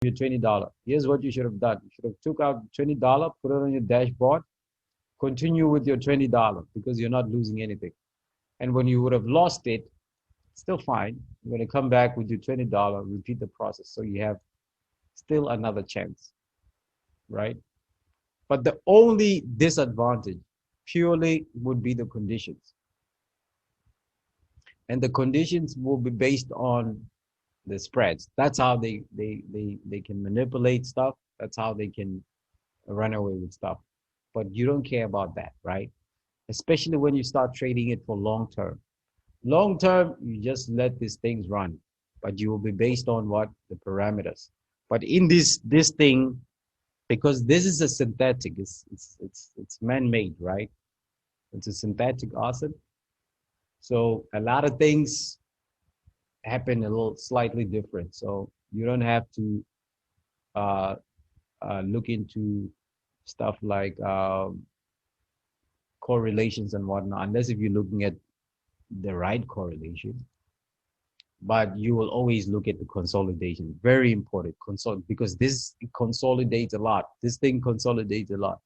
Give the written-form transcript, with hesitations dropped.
your $20. Here's what you should have done. You should have took out $20, put it on your dashboard, continue with your $20 because you're not losing anything. And when you would have lost it, still fine. You're going to come back with your $20, repeat the process. So you have still another chance, right? But the only disadvantage purely would be the conditions. And the conditions will be based on the spreads. That's how they can manipulate stuff. That's how they can run away with stuff. But you don't care about that, right? Especially when you start trading it for long term. Long term, you just let these things run, but you will be based on what? The parameters. But in this thing, because this is a synthetic, it's man-made, right? It's a synthetic asset. So a lot of things happen a little slightly different. So you don't have to look into stuff like correlations and whatnot, unless if you're looking at the right correlation. But you will always look at the consolidation. Very important, because this consolidates a lot. This thing consolidates a lot.